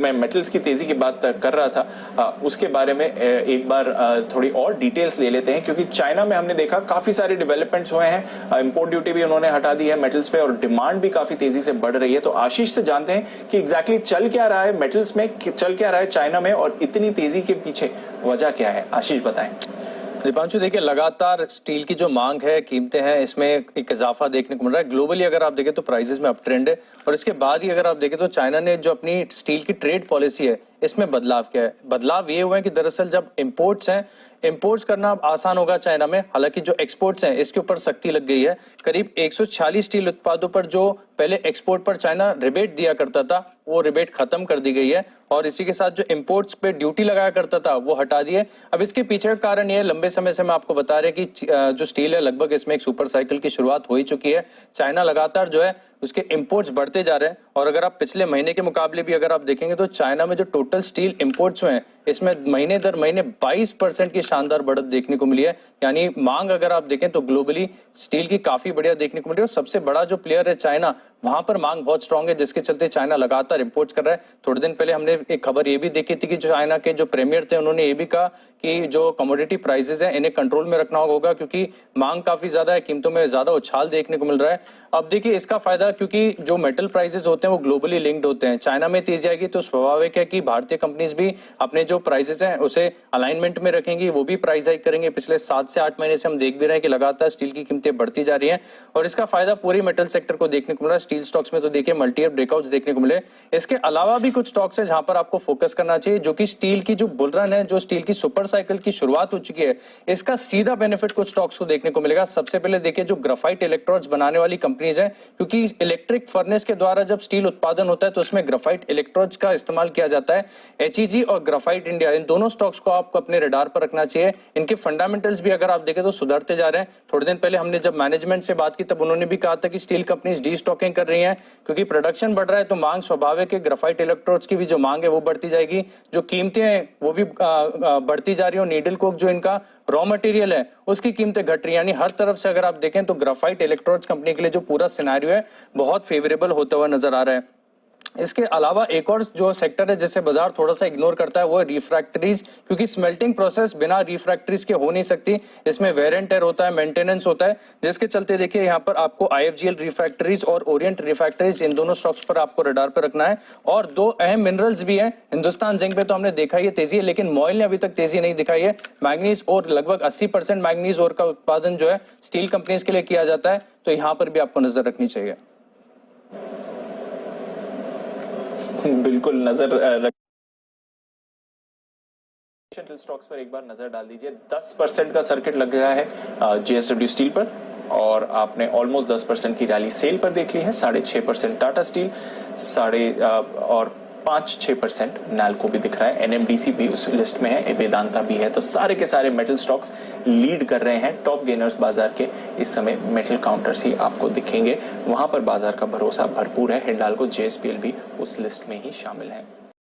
मैं मेटल्स की तेजी की बात कर रहा था, उसके बारे में एक बार थोड़ी और डिटेल्स ले लेते हैं, क्योंकि चाइना में हमने देखा काफी सारे डेवलपमेंट्स हुए हैं। इंपोर्ट ड्यूटी भी उन्होंने हटा दी है मेटल्स पे और डिमांड भी काफी तेजी से बढ़ रही है। तो आशीष से जानते हैं कि एग्जैक्टली चल क्या रहा है मेटल्स में, चल क्या रहा है चाइना में और इतनी तेजी के पीछे वजह क्या है। आशीष बताएं। दीपांशु, देखिए लगातार स्टील की जो मांग है, कीमतें हैं, इसमें एक इजाफा देखने को मिल रहा है। ग्लोबली अगर आप देखें तो प्राइसेस में अप ट्रेंड है, और इसके बाद ही अगर आप देखें तो चाइना ने जो अपनी स्टील की ट्रेड पॉलिसी है इसमें बदलाव किया है। बदलाव ये हुआ है कि दरअसल जब इम्पोर्ट्स हैं, इम्पोर्ट्स करना अब आसान होगा चाइना में, हालांकि जो एक्सपोर्ट्स हैं इसके ऊपर सख्ती लग गई है। करीब 146 स्टील उत्पादों पर जो पहले एक्सपोर्ट पर चाइना रिबेट दिया करता था वो रिबेट खत्म कर दी गई है, और इसी के साथ जो इंपोर्ट्स पे ड्यूटी लगाया करता था वो हटा दिए। अब इसके पीछे का कारण ये लंबे समय से मैं आपको बता रहे कि जो स्टील है लगभग इसमें एक सुपर साइकिल की शुरुआत हो ही चुकी है। चाइना लगातार जो है उसके इंपोर्ट्स बढ़ते जा रहे हैं, और अगर आप पिछले महीने के मुकाबले भी अगर आप देखेंगे तो चाइना में जो टोटल स्टील इंपोर्ट्स हुए हैं इसमें महीने दर महीने 22% की शानदार बढ़त देखने को मिली है। यानी मांग अगर आप देखें तो ग्लोबली स्टील की काफी बढ़िया देखने को मिली है, और सबसे बड़ा जो प्लेयर है चाइना, वहां पर मांग बहुत स्ट्रांग है, जिसके चलते चाइना लगातार इंपोर्ट कर रहा है। थोड़े दिन पहले हमने एक खबर ये भी देखी थी कि चाइना के जो प्रीमियर थे उन्होंने ये भी कहा कि जो कमोडिटी प्राइसेस हैं इन्हें कंट्रोल में रखना होगा, क्योंकि मांग काफी ज्यादा है, कीमतों में ज्यादा उछाल देखने को मिल रहा है। अब देखिए इसका फायदा, क्योंकि जो मेटल प्राइसेस होते हैं वो ग्लोबली लिंक्ड होते हैं, चाइना में तेजी आएगी तो स्वाभाविक है कि भारतीय कंपनीज भी अपने जो प्राइसेस हैं उसे अलाइनमेंट में रखेंगी, वो भी प्राइस हाइक करेंगे। पिछले 7 से 8 महीने से हम देख भी रहे हैं कि लगातार स्टील की कीमतें बढ़ती जा रही हैं, और इसका फायदा पूरी मेटल सेक्टर को देखने को मिल रहा है। स्टील स्टॉक्स में तो देखिए मल्टी ईयर ब्रेकआउट्स देखने को मिले। इसके अलावा भी कुछ स्टॉक्स है जहां पर आपको फोकस करना चाहिए, जो कि स्टील की जो बुल रन है, जो स्टील की सुपर साइकिल की शुरुआत हो चुकी है, इसका सीधा बेनिफिट कुछ स्टॉक्स को देखने को मिलेगा। सबसे पहले देखिए जो ग्राफाइट इलेक्ट्रोड्स बनाने वाली कंपनीज है, क्योंकि इलेक्ट्रिक फर्नेस के द्वारा जब स्टील उत्पादन होता है तो उसमें ग्राफाइट इलेक्ट्रोड्स का इस्तेमाल किया जाता है। एचईजी और ग्राफाइट इंडिया, इन दोनों स्टॉक्स को आपको अपने रडार पर रखना चाहिए। इनके फंडामेंटल्स भी अगर आप देखें तो सुधरते जा रहे हैं। थोड़े दिन पहले हमने जब मैनेजमेंट से बात की तब उन्होंने भी कहा था कि स्टील कंपनीज डी स्टॉकिंग कर रही हैं, क्योंकि प्रोडक्शन बढ़ रहा है तो मांग स्वाभाविक है, ग्राफाइट इलेक्ट्रोड्स की भी जो मांग है वो बढ़ती जाएगी, जो कीमतें हैं वो भी बढ़ती जा रही है। नीडल कोक जो इनका रॉ मटेरियल है उसकी कीमतें घट रही है। यानी हर तरफ से अगर आप देखें तो ग्राफाइट इलेक्ट्रोड्स कंपनी के लिए जो पूरा सिनेरियो है बहुत फेवरेबल होता हुआ नजर आ रहा है। इसके अलावा एक और जो सेक्टर है जिसे बाजार थोड़ा सा इग्नोर करता है वो है रिफ्रैक्टरीज, क्योंकि स्मेल्टिंग प्रोसेस बिना रिफ्रैक्टरीज के हो नहीं सकती। इसमें वेयर एंड टेयर होता है, मेंटेनेंस होता है, जिसके चलते देखिए यहाँ पर आपको आईएफजीएल रिफ्रैक्टरीज और ओरिएंट रिफ्रैक्टरीज, इन दोनों स्टॉक्स पर आपको रडार पर रखना है। और दो अहम मिनरल्स भी हैं, हिंदुस्तान जिंक पे तो हमने देखा ही तेजी है, लेकिन मॉयल ने अभी तक तेजी नहीं दिखाई है। मैग्नीज और लगभग 80% मैग्नीज और का उत्पादन जो है स्टील कंपनीज के लिए किया जाता है, तो यहाँ पर भी आपको नजर रखनी चाहिए। बिल्कुल नजर स्टॉक्स पर एक बार नजर डाल दीजिए। 10% का सर्किट लग गया है जेएसडब्ल्यू स्टील पर, और आपने ऑलमोस्ट 10% की रैली सेल पर देख ली है। 6.5% टाटा स्टील, 5-6% नैल्को भी दिख रहा है, एनएमडीसी भी उस लिस्ट में है, वेदांता भी है। तो सारे के सारे मेटल स्टॉक्स लीड कर रहे हैं। टॉप गेनर्स बाजार के इस समय मेटल काउंटर्स ही आपको दिखेंगे, वहां पर बाजार का भरोसा भरपूर है। हिंडाल्को, जेएसपीएल भी उस लिस्ट में ही शामिल है।